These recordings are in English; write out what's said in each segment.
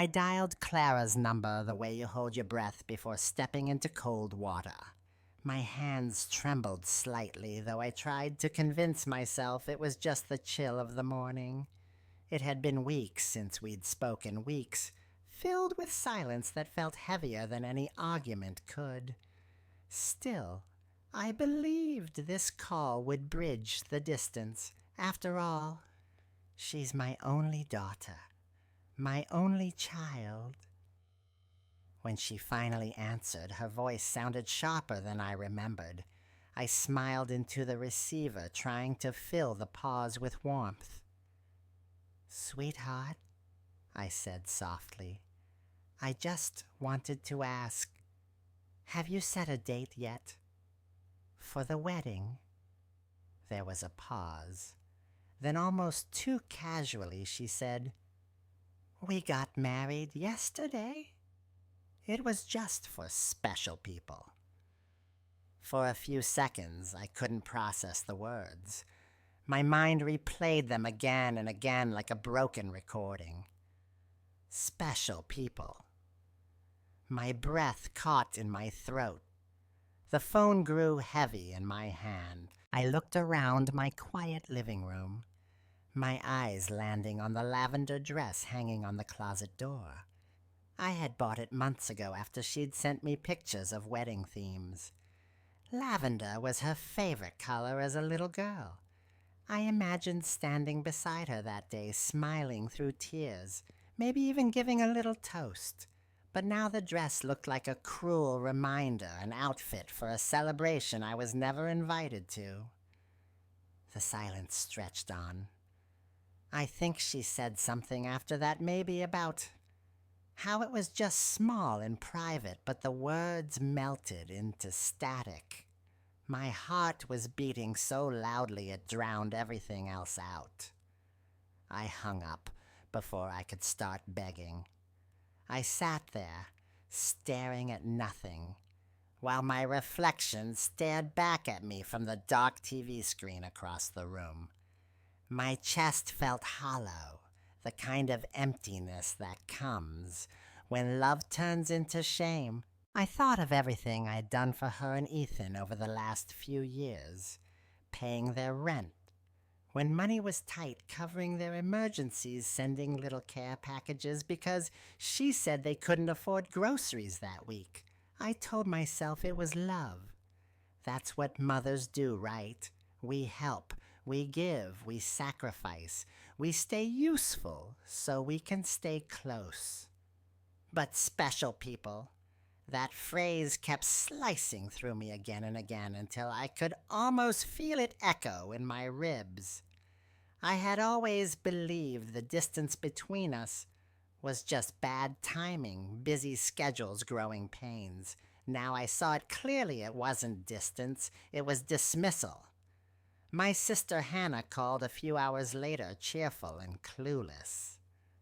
I dialed Clara's number the way you hold your breath before stepping into cold water. My hands trembled slightly, though I tried to convince myself it was just the chill of the morning. It had been weeks since we'd spoken, weeks filled with silence that felt heavier than any argument could. Still, I believed this call would bridge the distance. After all, she's my only daughter, my only child. When she finally answered, her voice sounded sharper than I remembered. I smiled into the receiver, trying to fill the pause with warmth. "Sweetheart," I said softly, "I just wanted to ask, have you set a date yet? For the wedding?" There was a pause. Then almost too casually she said, "We got married yesterday." It was just for special people. For a few seconds, I couldn't process the words. My mind replayed them again and again like a broken recording. Special people. My breath caught in my throat. The phone grew heavy in my hand. I looked around my quiet living room, my eyes landing on the lavender dress hanging on the closet door. I had bought it months ago after she'd sent me pictures of wedding themes. Lavender was her favorite color as a little girl. I imagined standing beside her that day, smiling through tears, maybe even giving a little toast. But now the dress looked like a cruel reminder, an outfit for a celebration I was never invited to. The silence stretched on. I think she said something after that, maybe about how it was just small and private, but the words melted into static. My heart was beating so loudly it drowned everything else out. I hung up before I could start begging. I sat there, staring at nothing, while my reflection stared back at me from the dark TV screen across the room. My chest felt hollow, the kind of emptiness that comes when love turns into shame. I thought of everything I'd done for her and Ethan over the last few years, paying their rent, when money was tight, covering their emergencies, sending little care packages because she said they couldn't afford groceries that week. I told myself it was love. That's what mothers do, right? We help. We give, we sacrifice, we stay useful so we can stay close. But special people, that phrase kept slicing through me again and again until I could almost feel it echo in my ribs. I had always believed the distance between us was just bad timing, busy schedules, growing pains. Now I saw it clearly. It wasn't distance, it was dismissal. My sister Hannah called a few hours later, cheerful and clueless.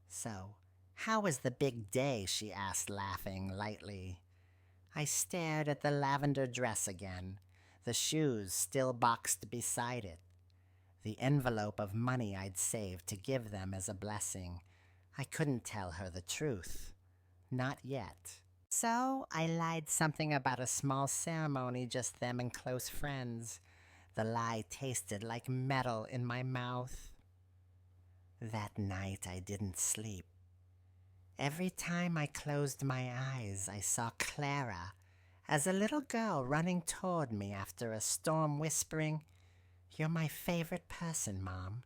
"So, how was the big day?" she asked, laughing lightly. I stared at the lavender dress again, the shoes still boxed beside it, the envelope of money I'd saved to give them as a blessing. I couldn't tell her the truth. Not yet. So I lied something about a small ceremony, just them and close friends. The lie tasted like metal in my mouth. That night I didn't sleep. Every time I closed my eyes, I saw Clara as a little girl running toward me after a storm, whispering, "You're my favorite person, Mom."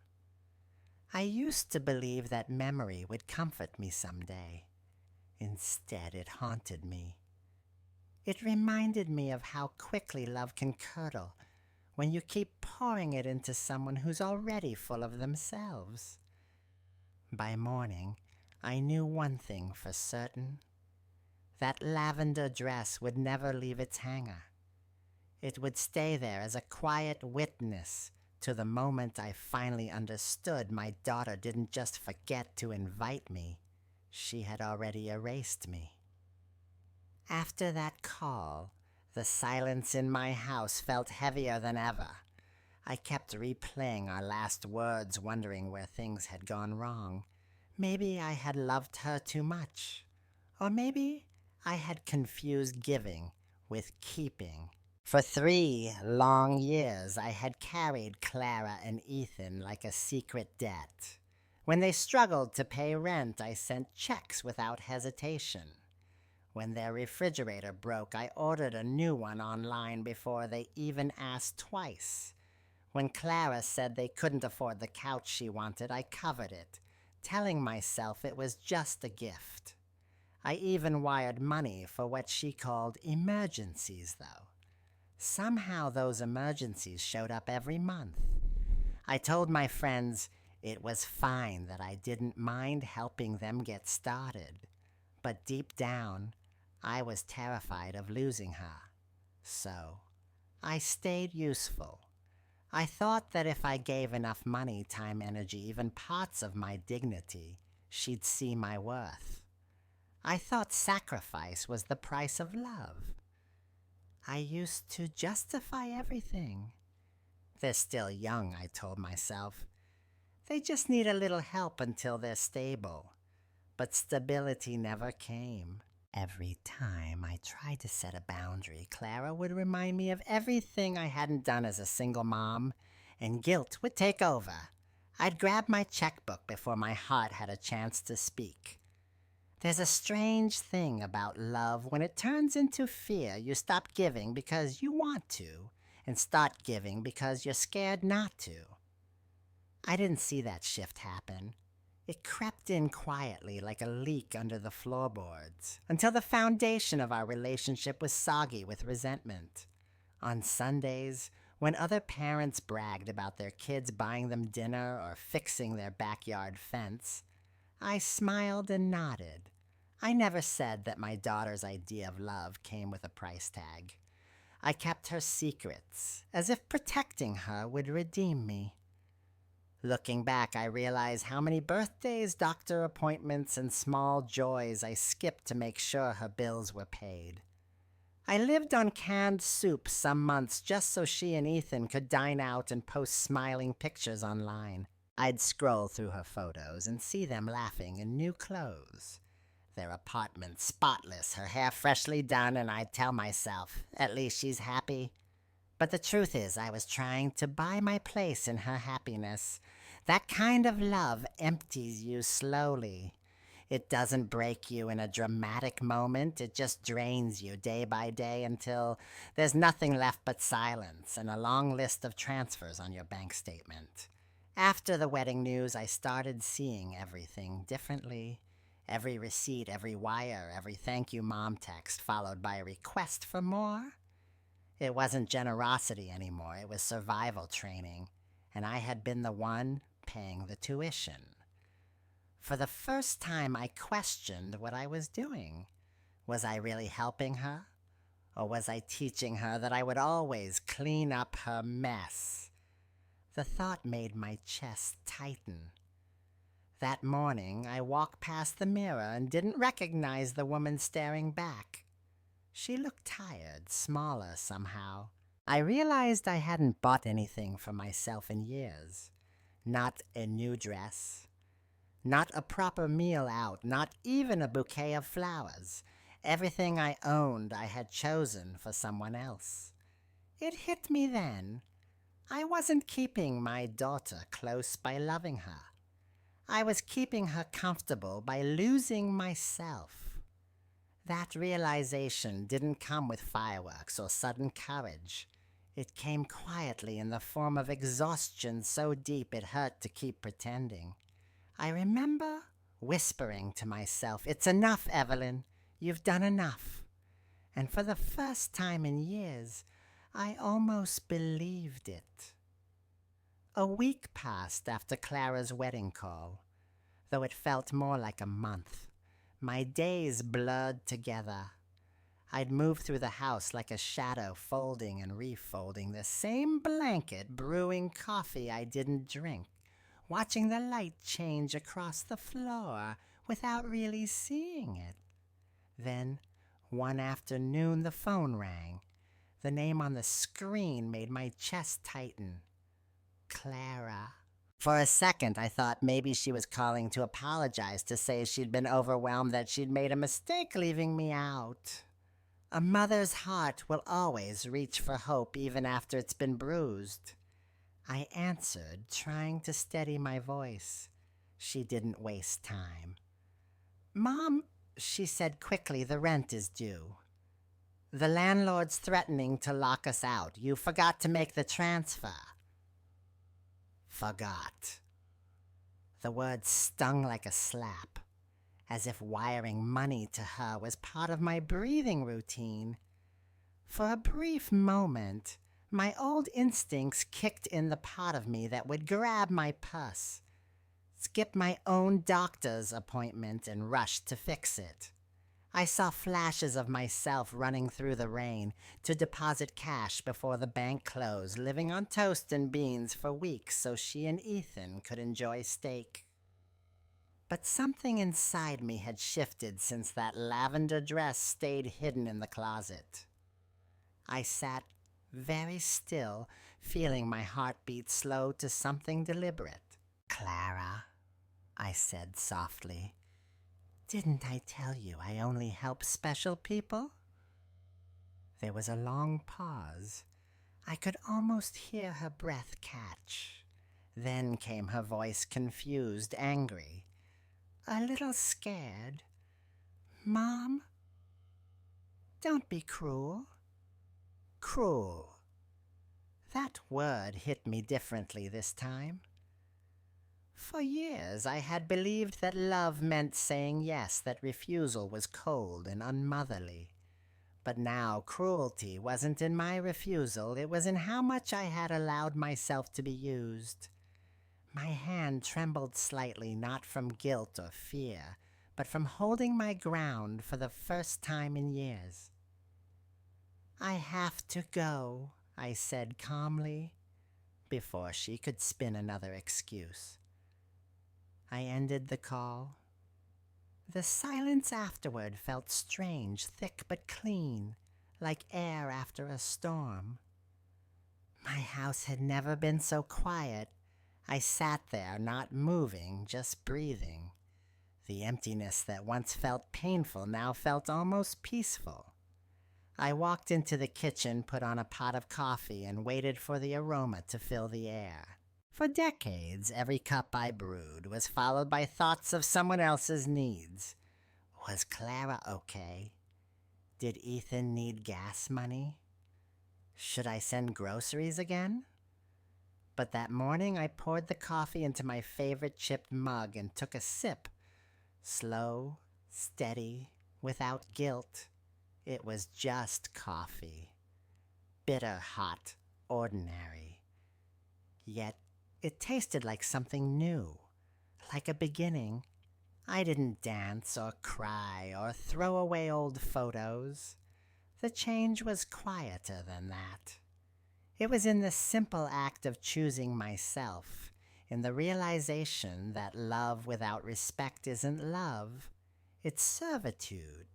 I used to believe that memory would comfort me someday. Instead, it haunted me. It reminded me of how quickly love can curdle when you keep pouring it into someone who's already full of themselves. By morning, I knew one thing for certain. That lavender dress would never leave its hanger. It would stay there as a quiet witness to the moment I finally understood my daughter didn't just forget to invite me. She had already erased me. After that call, the silence in my house felt heavier than ever. I kept replaying our last words, wondering where things had gone wrong. Maybe I had loved her too much. Or maybe I had confused giving with keeping. For 3 long years, I had carried Clara and Ethan like a secret debt. When they struggled to pay rent, I sent checks without hesitation. When their refrigerator broke, I ordered a new one online before they even asked twice. When Clara said they couldn't afford the couch she wanted, I covered it, telling myself it was just a gift. I even wired money for what she called emergencies, though. Somehow those emergencies showed up every month. I told my friends it was fine that I didn't mind helping them get started. But deep down, I was terrified of losing her. So, I stayed useful. I thought that if I gave enough money, time, energy, even parts of my dignity, she'd see my worth. I thought sacrifice was the price of love. I used to justify everything. They're still young, I told myself. They just need a little help until they're stable. But stability never came. Every time I tried to set a boundary, Clara would remind me of everything I hadn't done as a single mom, and guilt would take over. I'd grab my checkbook before my heart had a chance to speak. There's a strange thing about love. When it turns into fear, you stop giving because you want to, and start giving because you're scared not to. I didn't see that shift happen. It crept in quietly like a leak under the floorboards, until the foundation of our relationship was soggy with resentment. On Sundays, when other parents bragged about their kids buying them dinner or fixing their backyard fence, I smiled and nodded. I never said that my daughter's idea of love came with a price tag. I kept her secrets, as if protecting her would redeem me. Looking back, I realize how many birthdays, doctor appointments, and small joys I skipped to make sure her bills were paid. I lived on canned soup some months just so she and Ethan could dine out and post smiling pictures online. I'd scroll through her photos and see them laughing in new clothes. Their apartment spotless, her hair freshly done, and I'd tell myself, at least she's happy. But the truth is, I was trying to buy my place in her happiness. That kind of love empties you slowly. It doesn't break you in a dramatic moment. It just drains you day by day until there's nothing left but silence and a long list of transfers on your bank statement. After the wedding news, I started seeing everything differently. Every receipt, every wire, every thank you mom text followed by a request for more. It wasn't generosity anymore, it was survival training, and I had been the one paying the tuition. For the first time, I questioned what I was doing. Was I really helping her? Or was I teaching her that I would always clean up her mess? The thought made my chest tighten. That morning, I walked past the mirror and didn't recognize the woman staring back. She looked tired, smaller somehow. I realized I hadn't bought anything for myself in years. Not a new dress. Not a proper meal out. Not even a bouquet of flowers. Everything I owned I had chosen for someone else. It hit me then. I wasn't keeping my daughter close by loving her. I was keeping her comfortable by losing myself. That realization didn't come with fireworks or sudden courage. It came quietly in the form of exhaustion so deep it hurt to keep pretending. I remember whispering to myself, "It's enough, Evelyn. You've done enough." And for the first time in years, I almost believed it. A week passed after Clara's wedding call, though it felt more like a month. My days blurred together. I'd move through the house like a shadow, folding and refolding the same blanket, brewing coffee I didn't drink, watching the light change across the floor without really seeing it. Then, one afternoon, the phone rang. The name on the screen made my chest tighten. Clara. For a second, I thought maybe she was calling to apologize, to say she'd been overwhelmed, that she'd made a mistake leaving me out. A mother's heart will always reach for hope even after it's been bruised. I answered, trying to steady my voice. She didn't waste time. "Mom," she said quickly, "the rent is due. The landlord's threatening to lock us out. You forgot to make the transfer." Forgot. The word stung like a slap, as if wiring money to her was part of my breathing routine. For a brief moment, my old instincts kicked in the part of me that would grab my purse, skip my own doctor's appointment, and rush to fix it. I saw flashes of myself running through the rain to deposit cash before the bank closed, living on toast and beans for weeks so she and Ethan could enjoy steak. But something inside me had shifted since that lavender dress stayed hidden in the closet. I sat very still, feeling my heartbeat slow to something deliberate. "Clara," I said softly, "didn't I tell you I only help special people?" There was a long pause. I could almost hear her breath catch. Then came her voice, confused, angry, a little scared. "Mom, don't be cruel." Cruel. That word hit me differently this time. For years I had believed that love meant saying yes, that refusal was cold and unmotherly. But now cruelty wasn't in my refusal, it was in how much I had allowed myself to be used. My hand trembled slightly, not from guilt or fear, but from holding my ground for the first time in years. "I have to go," I said calmly, before she could spin another excuse. I ended the call. The silence afterward felt strange, thick but clean, like air after a storm. My house had never been so quiet. I sat there, not moving, just breathing. The emptiness that once felt painful now felt almost peaceful. I walked into the kitchen, put on a pot of coffee, and waited for the aroma to fill the air. For decades, every cup I brewed was followed by thoughts of someone else's needs. Was Clara okay? Did Ethan need gas money? Should I send groceries again? But that morning I poured the coffee into my favorite chipped mug and took a sip. Slow, steady, without guilt. It was just coffee. Bitter, hot, ordinary. Yet it tasted like something new, like a beginning. I didn't dance or cry or throw away old photos. The change was quieter than that. It was in the simple act of choosing myself, in the realization that love without respect isn't love, it's servitude,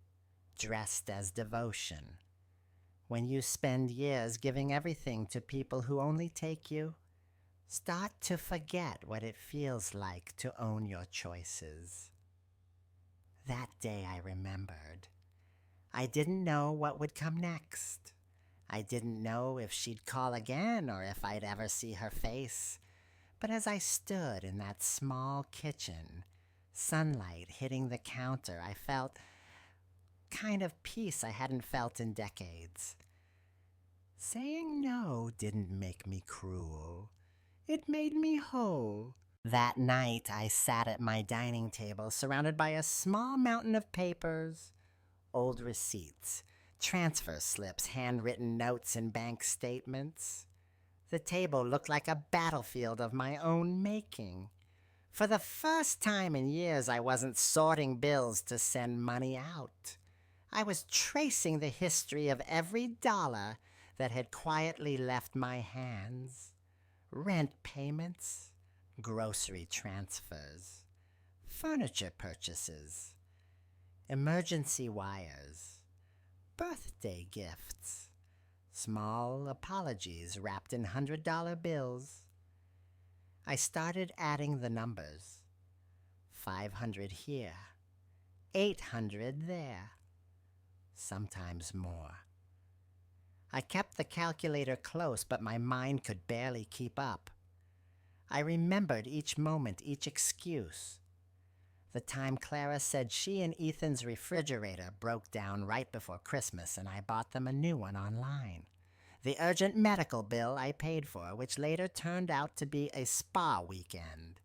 dressed as devotion. When you spend years giving everything to people who only take you, start to forget what it feels like to own your choices. That day I remembered. I didn't know what would come next. I didn't know if she'd call again or if I'd ever see her face. But as I stood in that small kitchen, sunlight hitting the counter, I felt kind of peace I hadn't felt in decades. Saying no didn't make me cruel. It made me whole. That night I sat at my dining table surrounded by a small mountain of papers, old receipts, transfer slips, handwritten notes, and bank statements. The table looked like a battlefield of my own making. For the first time in years, I wasn't sorting bills to send money out. I was tracing the history of every dollar that had quietly left my hands. Rent payments, grocery transfers, furniture purchases, emergency wires, birthday gifts, small apologies wrapped in $100 bills. I started adding the numbers. 500 here, 800 there, sometimes more. I kept the calculator close, but my mind could barely keep up. I remembered each moment, each excuse. The time Clara said she and Ethan's refrigerator broke down right before Christmas and I bought them a new one online. The urgent medical bill I paid for, which later turned out to be a spa weekend.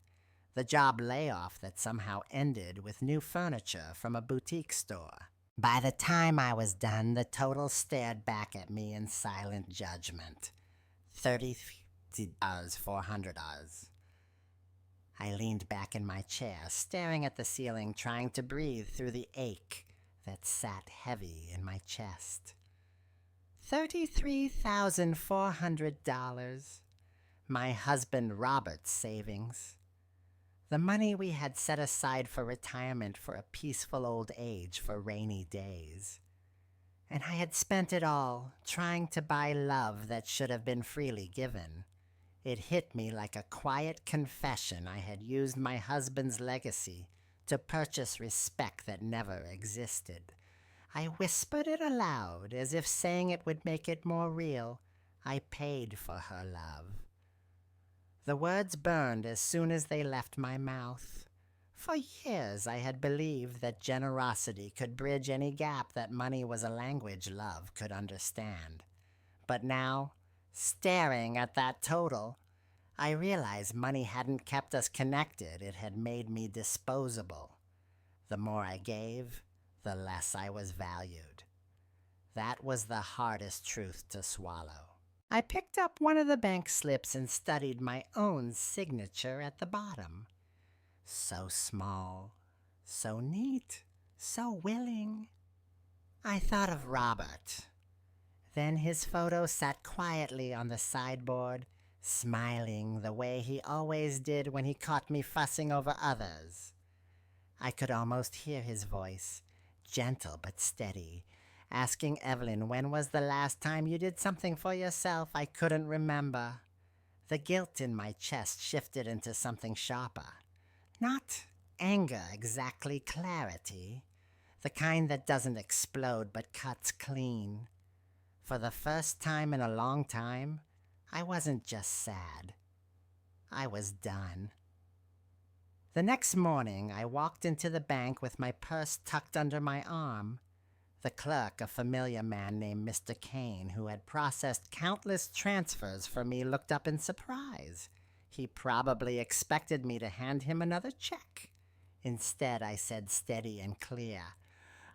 The job layoff that somehow ended with new furniture from a boutique store. By the time I was done, the total stared back at me in silent judgment. $30, $400. I leaned back in my chair, staring at the ceiling, trying to breathe through the ache that sat heavy in my chest. $33,400. My husband Robert's savings. The money we had set aside for retirement, for a peaceful old age, for rainy days. And I had spent it all trying to buy love that should have been freely given. It hit me like a quiet confession I had used my husband's legacy to purchase respect that never existed. I whispered it aloud, as if saying it would make it more real. I paid for her love. The words burned as soon as they left my mouth. For years I had believed that generosity could bridge any gap that money was a language love could understand. But now, staring at that total, I realized money hadn't kept us connected, it had made me disposable. The more I gave, the less I was valued. That was the hardest truth to swallow. I picked up one of the bank slips and studied my own signature at the bottom. So small, so neat, so willing. I thought of Robert. Then his photo sat quietly on the sideboard, smiling the way he always did when he caught me fussing over others. I could almost hear his voice, gentle but steady, asking Evelyn when was the last time you did something for yourself. I couldn't remember. The guilt in my chest shifted into something sharper. Not anger exactly, clarity. The kind that doesn't explode but cuts clean. For the first time in a long time, I wasn't just sad. I was done. The next morning, I walked into the bank with my purse tucked under my arm. The clerk, a familiar man named Mr. Kane, who had processed countless transfers for me, looked up in surprise. He probably expected me to hand him another check. Instead, I said steady and clear,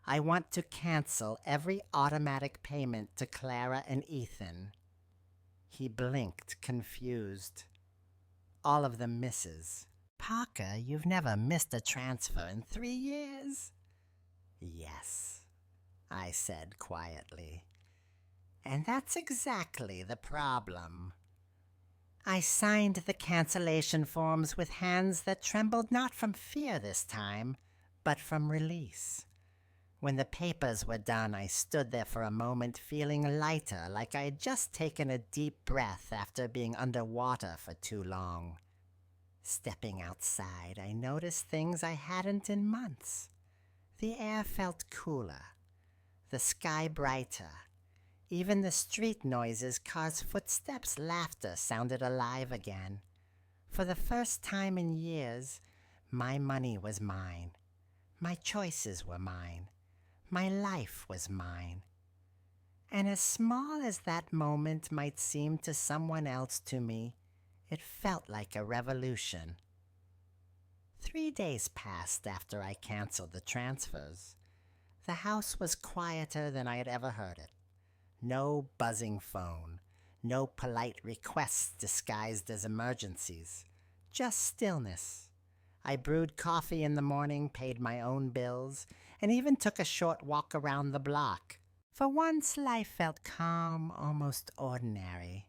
I want to cancel every automatic payment to Clara and Ethan. He blinked, confused. All of them misses. Parker, you've never missed a transfer in 3 years? Yes, I said quietly. And that's exactly the problem. I signed the cancellation forms with hands that trembled not from fear this time, but from release. When the papers were done, I stood there for a moment feeling lighter, like I had just taken a deep breath after being underwater for too long. Stepping outside, I noticed things I hadn't in months. The air felt cooler, the sky brighter. Even the street noises, cars' footsteps, laughter sounded alive again. For the first time in years, my money was mine. My choices were mine. My life was mine. And as small as that moment might seem to someone else, to me, it felt like a revolution. 3 days passed after I canceled the transfers. The house was quieter than I had ever heard it. No buzzing phone, no polite requests disguised as emergencies, just stillness. I brewed coffee in the morning, paid my own bills, and even took a short walk around the block. For once, life felt calm, almost ordinary.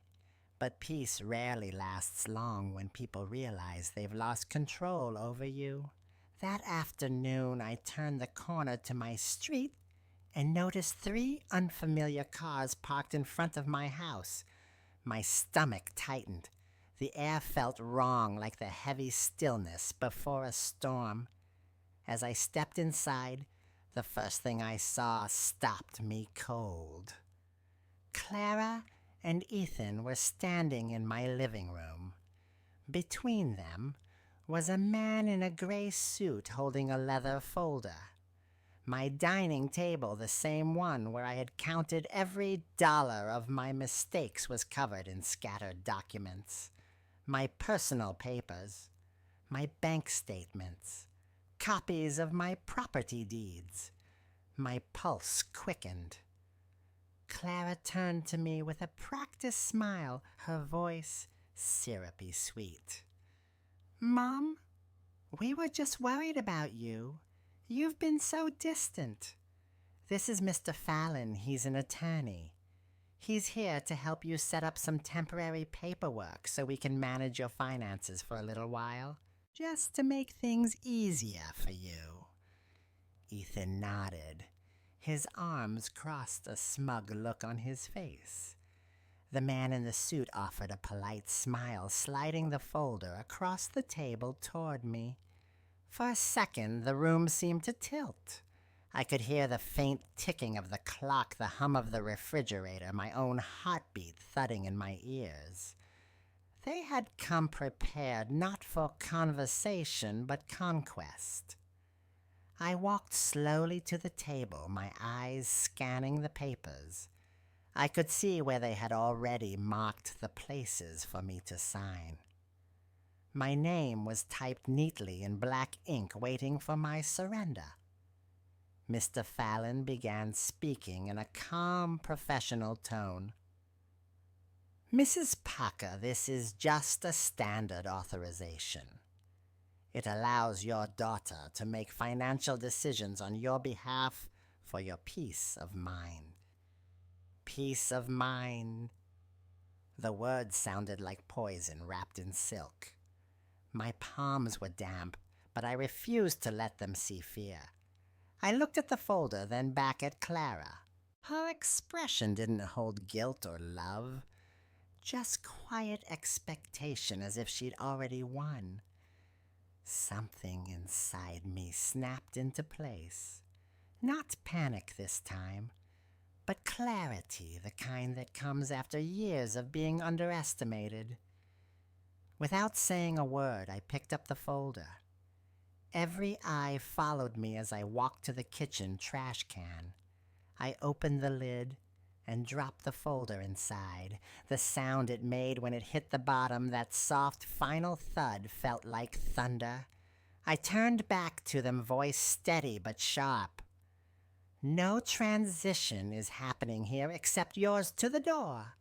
But peace rarely lasts long when people realize they've lost control over you. That afternoon, I turned the corner to my street and noticed 3 unfamiliar cars parked in front of my house. My stomach tightened. The air felt wrong, like the heavy stillness before a storm. As I stepped inside, the first thing I saw stopped me cold. Clara and Ethan were standing in my living room. Between them was a man in a gray suit holding a leather folder. My dining table, the same one where I had counted every dollar of my mistakes, was covered in scattered documents. My personal papers, my bank statements, copies of my property deeds. My pulse quickened. Clara turned to me with a practiced smile, her voice syrupy sweet. "Mom, we were just worried about you. You've been so distant. This is Mr. Fallon. He's an attorney. He's here to help you set up some temporary paperwork so we can manage your finances for a little while, just to make things easier for you." Ethan nodded. His arms crossed, a smug look on his face. The man in the suit offered a polite smile, sliding the folder across the table toward me. For a second, the room seemed to tilt. I could hear the faint ticking of the clock, the hum of the refrigerator, my own heartbeat thudding in my ears. They had come prepared not for conversation, but conquest. I walked slowly to the table, my eyes scanning the papers. I could see where they had already marked the places for me to sign. My name was typed neatly in black ink, waiting for my surrender. Mr. Fallon began speaking in a calm, professional tone. "Mrs. Parker, this is just a standard authorization. It allows your daughter to make financial decisions on your behalf for your peace of mind." Peace of mind. The words sounded like poison wrapped in silk. My palms were damp, but I refused to let them see fear. I looked at the folder, then back at Clara. Her expression didn't hold guilt or love, just quiet expectation, as if she'd already won. Something inside me snapped into place. Not panic this time, but clarity, the kind that comes after years of being underestimated. Without saying a word, I picked up the folder. Every eye followed me as I walked to the kitchen trash can. I opened the lid and dropped the folder inside. The sound it made when it hit the bottom, that soft final thud, felt like thunder. I turned back to them, voice steady but sharp. "No transition is happening here except yours to the door."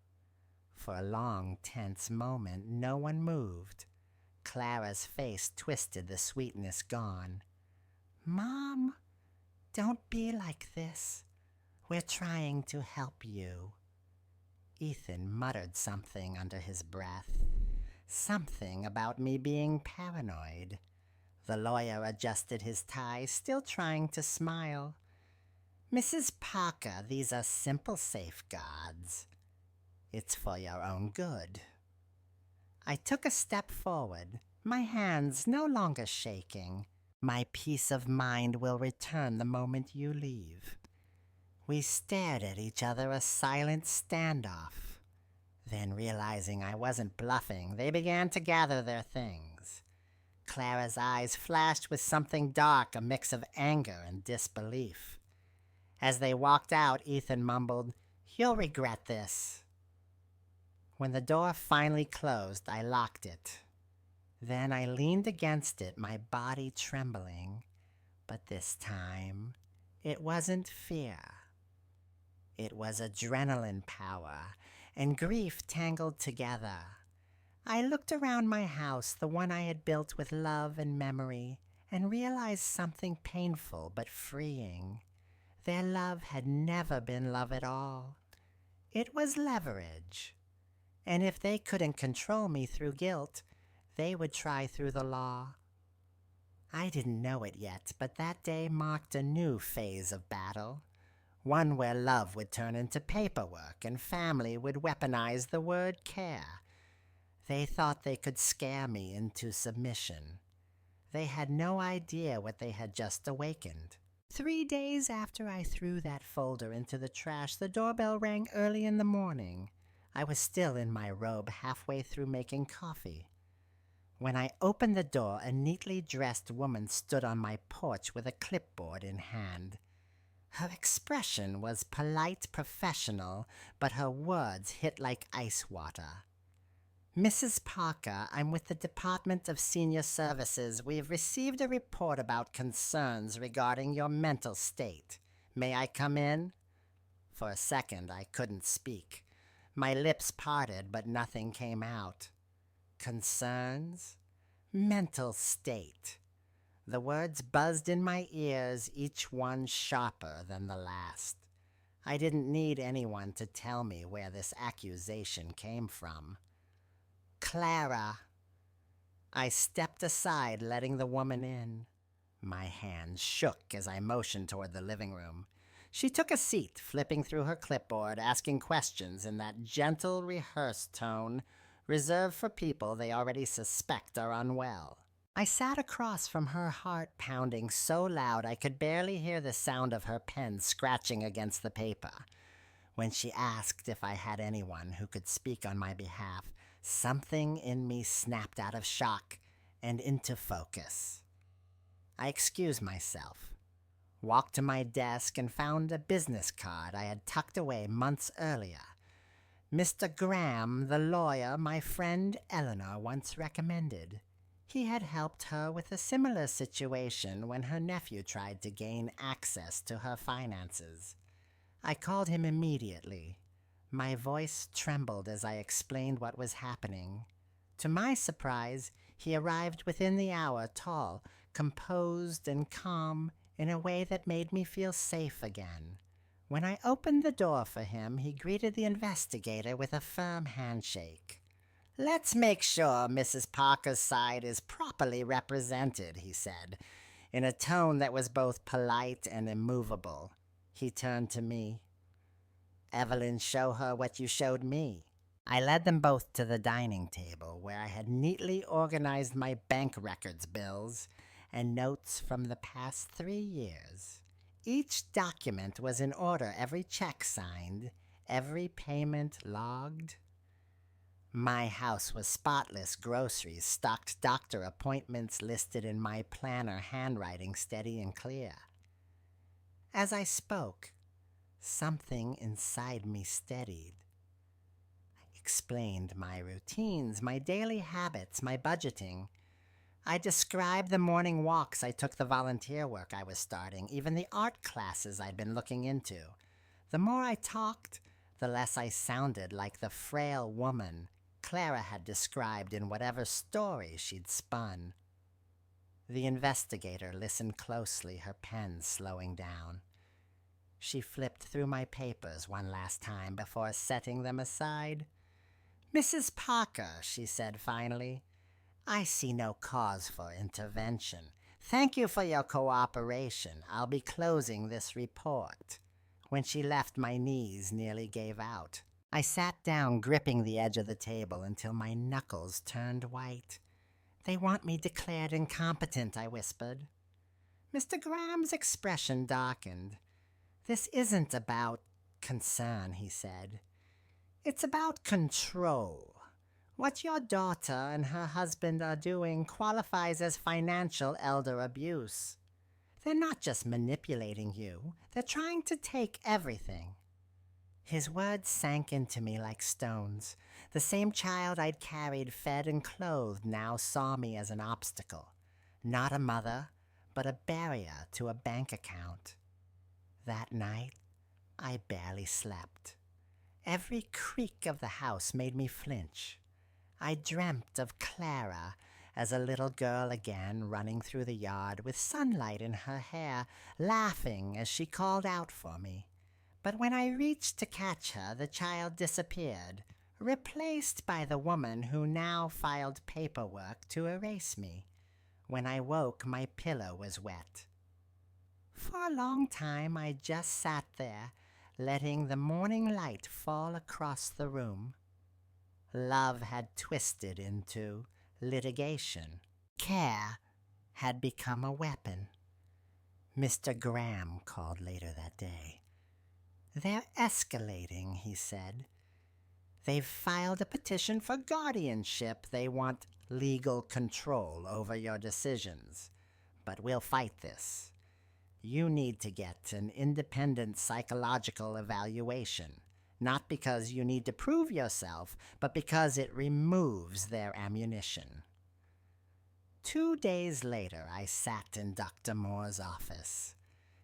For a long, tense moment, no one moved. Clara's face twisted, the sweetness gone. "Mom, don't be like this. We're trying to help you." Ethan muttered something under his breath. Something about me being paranoid. The lawyer adjusted his tie, still trying to smile. "Mrs. Parker, these are simple safeguards. It's for your own good." I took a step forward, my hands no longer shaking. "My peace of mind will return the moment you leave." We stared at each other, a silent standoff. Then, realizing I wasn't bluffing, they began to gather their things. Clara's eyes flashed with something dark, a mix of anger and disbelief. As they walked out, Ethan mumbled, "You'll regret this." When the door finally closed, I locked it. Then I leaned against it, my body trembling. But this time, it wasn't fear. It was adrenaline power and grief tangled together. I looked around my house, the one I had built with love and memory, and realized something painful but freeing. Their love had never been love at all. It was leverage. And if they couldn't control me through guilt, they would try through the law. I didn't know it yet, but that day marked a new phase of battle. One where love would turn into paperwork and family would weaponize the word care. They thought they could scare me into submission. They had no idea what they had just awakened. 3 days after I threw that folder into the trash, the doorbell rang early in the morning. I was still in my robe halfway through making coffee. When I opened the door, a neatly dressed woman stood on my porch with a clipboard in hand. Her expression was polite, professional, but her words hit like ice water. "Mrs. Parker, I'm with the Department of Senior Services. We've received a report about concerns regarding your mental state. May I come in?" For a second, I couldn't speak. My lips parted, but nothing came out. Concerns? Mental state. The words buzzed in my ears, each one sharper than the last. I didn't need anyone to tell me where this accusation came from. "Clara." I stepped aside, letting the woman in. My hands shook as I motioned toward the living room. She took a seat, flipping through her clipboard, asking questions in that gentle, rehearsed tone reserved for people they already suspect are unwell. I sat across from her, heart pounding so loud I could barely hear the sound of her pen scratching against the paper. When she asked if I had anyone who could speak on my behalf, something in me snapped out of shock and into focus. I excused myself, walked to my desk, and found a business card I had tucked away months earlier. Mr. Graham, the lawyer my friend Eleanor once recommended. He had helped her with a similar situation when her nephew tried to gain access to her finances. I called him immediately. My voice trembled as I explained what was happening. To my surprise, he arrived within the hour, tall, composed, and calm in a way that made me feel safe again. When I opened the door for him, he greeted the investigator with a firm handshake. "Let's make sure Mrs. Parker's side is properly represented," he said, in a tone that was both polite and immovable. He turned to me. "Evelyn, show her what you showed me." I led them both to the dining table, where I had neatly organized my bank records bills and notes from the past 3 years. Each document was in order, every check signed, every payment logged. My house was spotless, groceries stocked, doctor appointments listed in my planner, handwriting steady and clear. As I spoke, something inside me steadied. I explained my routines, my daily habits, my budgeting. I described the morning walks I took, the volunteer work I was starting, even the art classes I'd been looking into. The more I talked, the less I sounded like the frail woman Clara had described in whatever story she'd spun. The investigator listened closely, her pen slowing down. She flipped through my papers one last time before setting them aside. "Mrs. Parker," she said finally, "I see no cause for intervention. Thank you for your cooperation. I'll be closing this report." When she left, my knees nearly gave out. I sat down, gripping the edge of the table until my knuckles turned white. "They want me declared incompetent," I whispered. Mr. Graham's expression darkened. "This isn't about concern," he said. "It's about control. What your daughter and her husband are doing qualifies as financial elder abuse. They're not just manipulating you. They're trying to take everything." His words sank into me like stones. The same child I'd carried, fed, and clothed now saw me as an obstacle. Not a mother, but a barrier to a bank account. That night, I barely slept. Every creak of the house made me flinch. I dreamt of Clara as a little girl again, running through the yard with sunlight in her hair, laughing as she called out for me. But when I reached to catch her, the child disappeared, replaced by the woman who now filed paperwork to erase me. When I woke, my pillow was wet. For a long time, I just sat there, letting the morning light fall across the room. love had twisted into litigation. Care had become a weapon. Mr. Graham called later that day. "They're escalating," he said. "They've filed a petition for guardianship. They want legal control over your decisions. But we'll fight this. You need to get an independent psychological evaluation, not because you need to prove yourself, but because it removes their ammunition." 2 days later, I sat in Dr. Moore's office.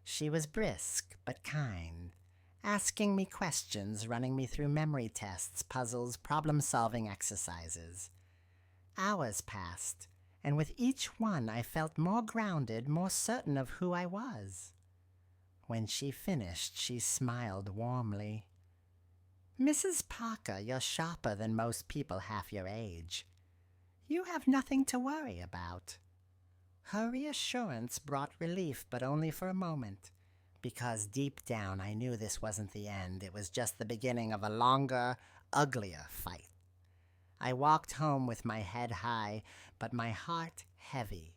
She was brisk but kind, asking me questions, running me through memory tests, puzzles, problem-solving exercises. Hours passed, and with each one I felt more grounded, more certain of who I was. When she finished, she smiled warmly. "Mrs. Parker, you're sharper than most people half your age. You have nothing to worry about." Her reassurance brought relief, but only for a moment, because deep down I knew this wasn't the end. It was just the beginning of a longer, uglier fight. I walked home with my head high, but my heart heavy.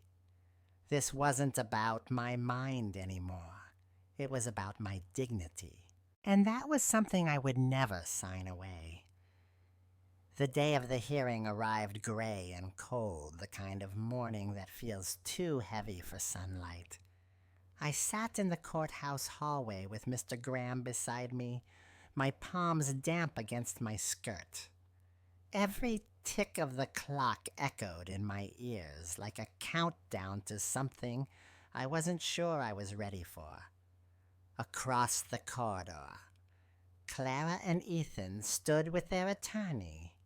This wasn't about my mind anymore. It was about my dignity. And that was something I would never sign away. The day of the hearing arrived gray and cold, the kind of morning that feels too heavy for sunlight. I sat in the courthouse hallway with Mr. Graham beside me, my palms damp against my skirt. Every tick of the clock echoed in my ears like a countdown to something I wasn't sure I was ready for. Across the corridor, Clara and Ethan stood with their attorney.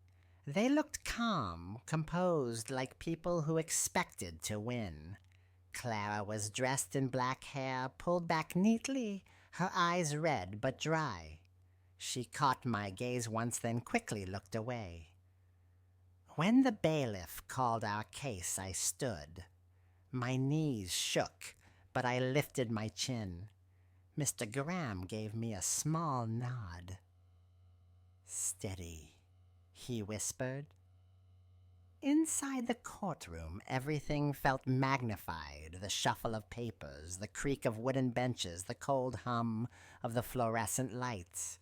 They looked calm, composed, like people who expected to win. Clara was dressed in black hair, pulled back neatly, her eyes red but dry. She caught my gaze once, then quickly looked away. When the bailiff called our case, I stood. My knees shook, but I lifted my chin. Mr. Graham gave me a small nod. "Steady," he whispered. Inside the courtroom, everything felt magnified. The shuffle of papers, the creak of wooden benches, the cold hum of the fluorescent lights.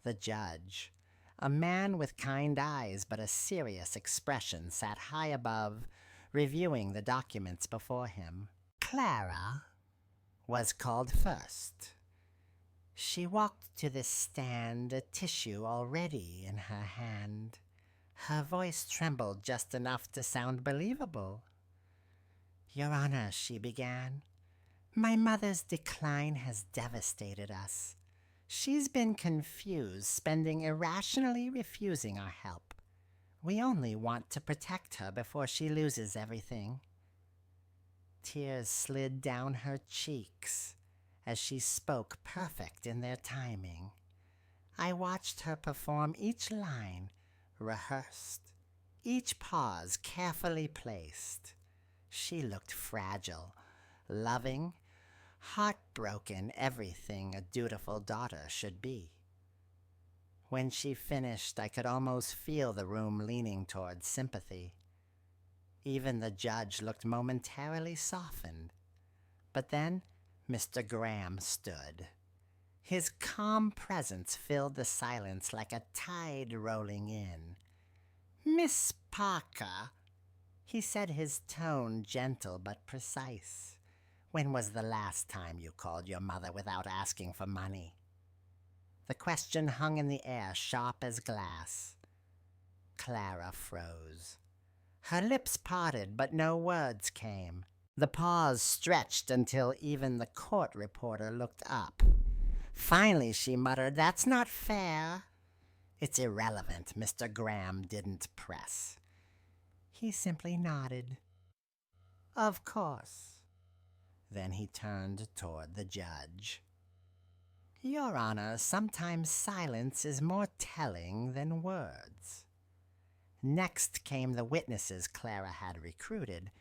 The judge, a man with kind eyes but a serious expression, sat high above, reviewing the documents before him. Clara was called first. She walked to the stand, a tissue already in her hand. Her voice trembled just enough to sound believable. "Your Honor," she began, "my mother's decline has devastated us. She's been confused, spending irrationally refusing our help. We only want to protect her before she loses everything." Tears slid down her cheeks as she spoke, perfect in their timing. I watched her perform each line, rehearsed, each pause carefully placed. She looked fragile, loving, heartbroken, everything a dutiful daughter should be. When she finished, I could almost feel the room leaning toward sympathy. Even the judge looked momentarily softened. But then Mr. Graham stood. His calm presence filled the silence like a tide rolling in. "Miss Parker," he said, his tone gentle but precise. "When was the last time you called your mother without asking for money?" The question hung in the air, sharp as glass. Clara froze. Her lips parted, but no words came. The pause stretched until even the court reporter looked up. Finally, she muttered, "That's not fair." "It's irrelevant." Mr. Graham didn't press. He simply nodded. "Of course." Then he turned toward the judge. "Your Honor, sometimes silence is more telling than words." Next came the witnesses Clara had recruited.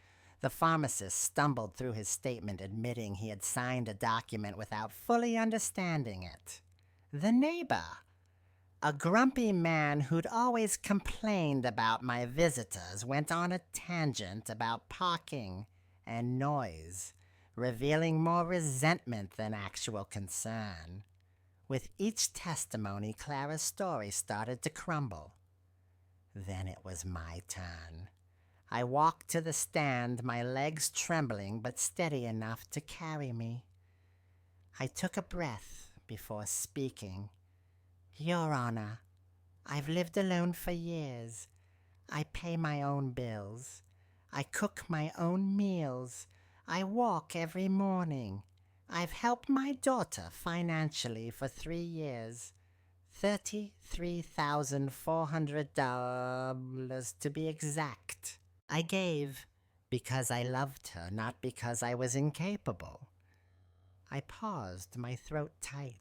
The pharmacist stumbled through his statement, admitting he had signed a document without fully understanding it. The neighbor, A grumpy man who'd always complained about my visitors went on a tangent about parking and noise, revealing more resentment than actual concern. With each testimony, Clara's story started to crumble. Then it was my turn. I walked to the stand, my legs trembling but steady enough to carry me. I took a breath before speaking. Your Honor, I've lived alone for years. I pay my own bills. I cook my own meals. I walk every morning. I've helped my daughter financially for 3 years. $33,400 to be exact. I gave because I loved her, not because I was incapable. I paused, my throat tight.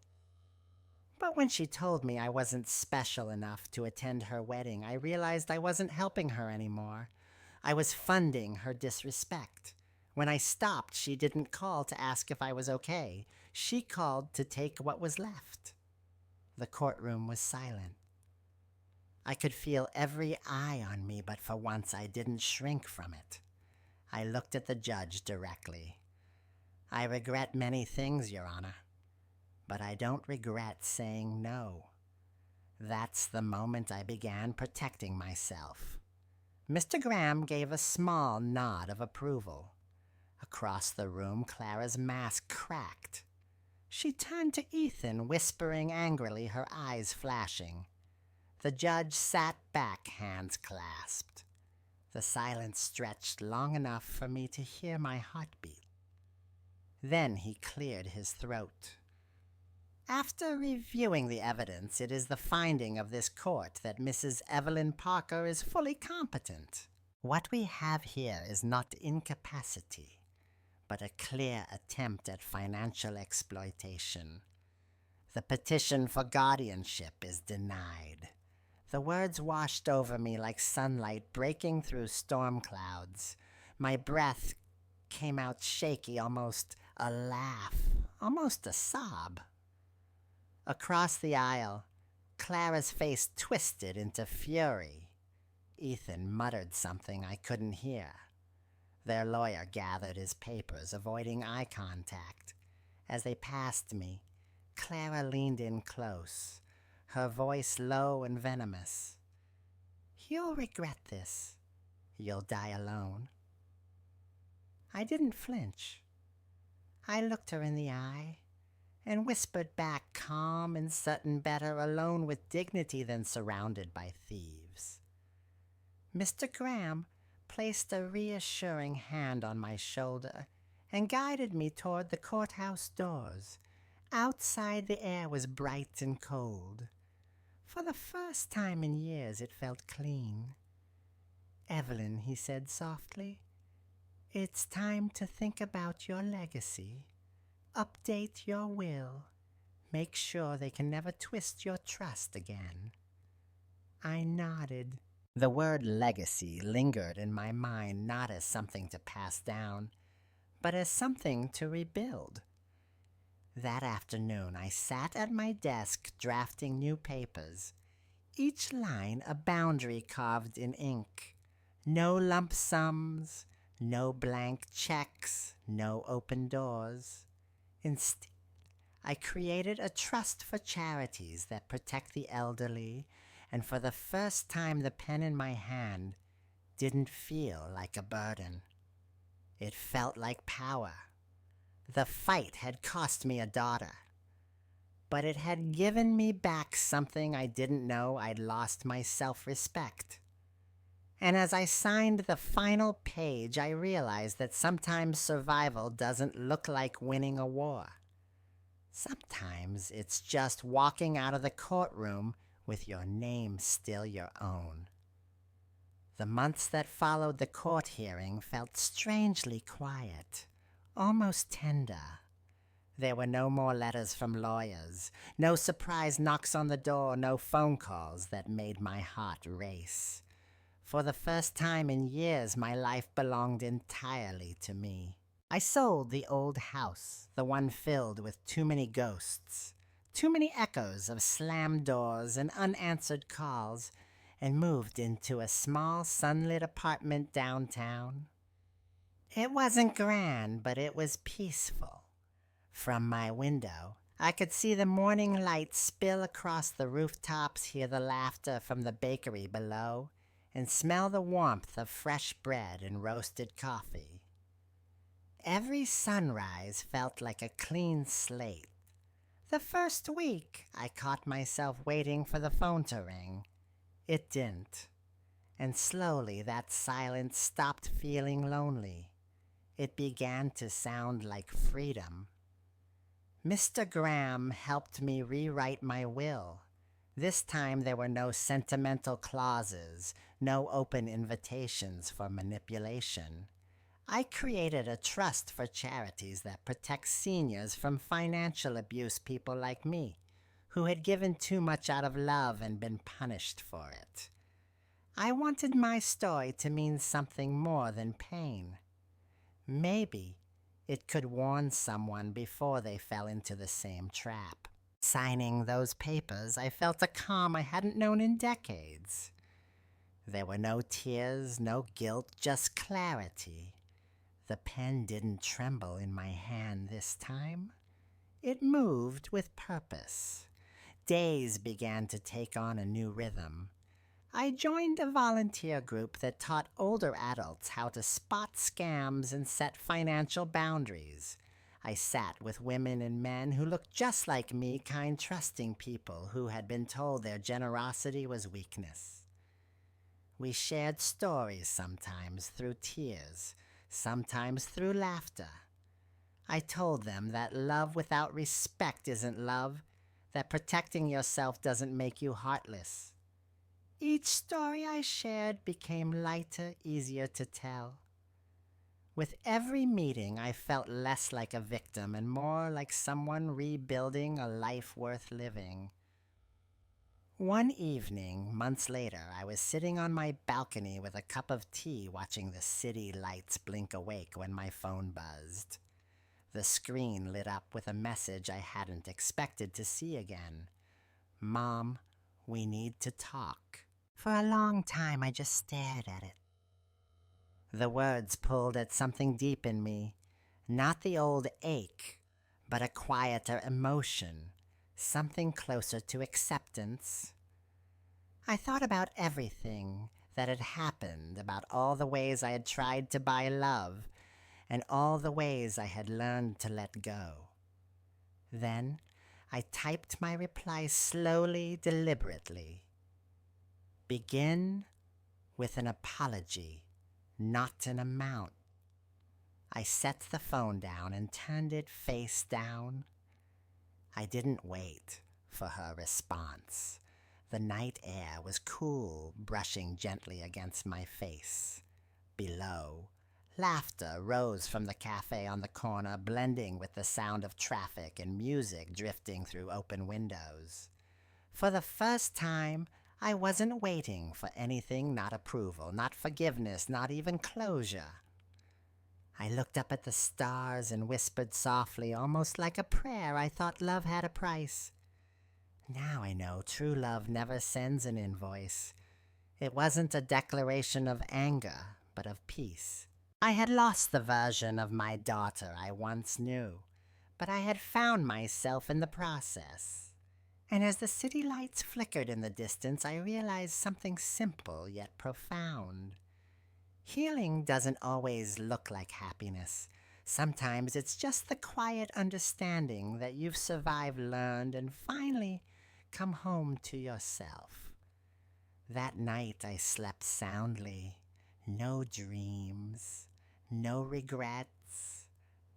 But when she told me I wasn't special enough to attend her wedding, I realized I wasn't helping her anymore. I was funding her disrespect. When I stopped, she didn't call to ask if I was okay. She called to take what was left. The courtroom was silent. I could feel every eye on me, but for once I didn't shrink from it. I looked at the judge directly. I regret many things, Your Honor, but I don't regret saying no. That's the moment I began protecting myself. Mr. Graham gave a small nod of approval. Across the room, Clara's mask cracked. She turned to Ethan, whispering angrily, her eyes flashing. The judge sat back, hands clasped. The silence stretched long enough for me to hear my heartbeat. Then he cleared his throat. After reviewing the evidence, it is the finding of this court that Mrs. Evelyn Parker is fully competent. What we have here is not incapacity, but a clear attempt at financial exploitation. The petition for guardianship is denied. The words washed over me like sunlight breaking through storm clouds. My breath came out shaky, almost a laugh, almost a sob. Across the aisle, Clara's face twisted into fury. Ethan muttered something I couldn't hear. Their lawyer gathered his papers, avoiding eye contact. As they passed me, Clara leaned in close, her voice low and venomous. You'll regret this. You'll die alone. I didn't flinch. I looked her in the eye and whispered back, calm and certain better alone with dignity than surrounded by thieves. Mr. Graham placed a reassuring hand on my shoulder and guided me toward the courthouse doors. Outside, the air was bright and cold. For the first time in years, it felt clean. Evelyn, he said softly, it's time to think about your legacy. Update your will. Make sure they can never twist your trust again. I nodded. The word legacy lingered in my mind, not as something to pass down, but as something to rebuild. That afternoon, I sat at my desk drafting new papers, each line a boundary carved in ink. No lump sums, no blank checks, no open doors. Instead, I created a trust for charities that protect the elderly, and for the first time the pen in my hand didn't feel like a burden. It felt like power. The fight had cost me a daughter, but it had given me back something I didn't know I'd lost, my self-respect. And as I signed the final page, I realized that sometimes survival doesn't look like winning a war. Sometimes it's just walking out of the courtroom with your name still your own. The months that followed the court hearing felt strangely quiet, almost tender. There were no more letters from lawyers, no surprise knocks on the door, no phone calls that made my heart race. For the first time in years, my life belonged entirely to me. I sold the old house, the one filled with too many ghosts, too many echoes of slammed doors and unanswered calls, and moved into a small sunlit apartment downtown. It wasn't grand, but it was peaceful. From my window, I could see the morning light spill across the rooftops, hear the laughter from the bakery below, and smell the warmth of fresh bread and roasted coffee. Every sunrise felt like a clean slate. The first week, I caught myself waiting for the phone to ring. It didn't. And slowly that silence stopped feeling lonely. It began to sound like freedom. Mr. Graham helped me rewrite my will. This time there were no sentimental clauses, no open invitations for manipulation. I created a trust for charities that protects seniors from financial abuse, people like me, who had given too much out of love and been punished for it. I wanted my story to mean something more than pain. Maybe it could warn someone before they fell into the same trap. Signing those papers, I felt a calm I hadn't known in decades. There were no tears, no guilt, just clarity. The pen didn't tremble in my hand this time. It moved with purpose. Days began to take on a new rhythm. I joined a volunteer group that taught older adults how to spot scams and set financial boundaries. I sat with women and men who looked just like me, kind, trusting people who had been told their generosity was weakness. We shared stories, sometimes through tears, sometimes through laughter. I told them that love without respect isn't love, that protecting yourself doesn't make you heartless. Each story I shared became lighter, easier to tell. With every meeting, I felt less like a victim and more like someone rebuilding a life worth living. One evening, months later, I was sitting on my balcony with a cup of tea watching the city lights blink awake when my phone buzzed. The screen lit up with a message I hadn't expected to see again. "Mom, we need to talk." For a long time, I just stared at it. The words pulled at something deep in me, not the old ache, but a quieter emotion, something closer to acceptance. I thought about everything that had happened, about all the ways I had tried to buy love, and all the ways I had learned to let go. Then I typed my reply slowly, deliberately. Begin with an apology, not an amount. I set the phone down and turned it face down. I didn't wait for her response. The night air was cool, brushing gently against my face. Below, laughter rose from the cafe on the corner, blending with the sound of traffic and music drifting through open windows. For the first time, I wasn't waiting for anything, not approval, not forgiveness, not even closure. I looked up at the stars and whispered softly, almost like a prayer. I thought love had a price. Now I know true love never sends an invoice. It wasn't a declaration of anger, but of peace. I had lost the version of my daughter I once knew, but I had found myself in the process. And as the city lights flickered in the distance, I realized something simple yet profound. Healing doesn't always look like happiness. Sometimes it's just the quiet understanding that you've survived, learned, and finally come home to yourself. That night I slept soundly. No dreams, no regrets,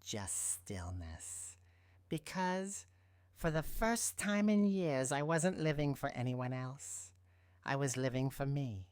just stillness. Because for the first time in years, I wasn't living for anyone else. I was living for me.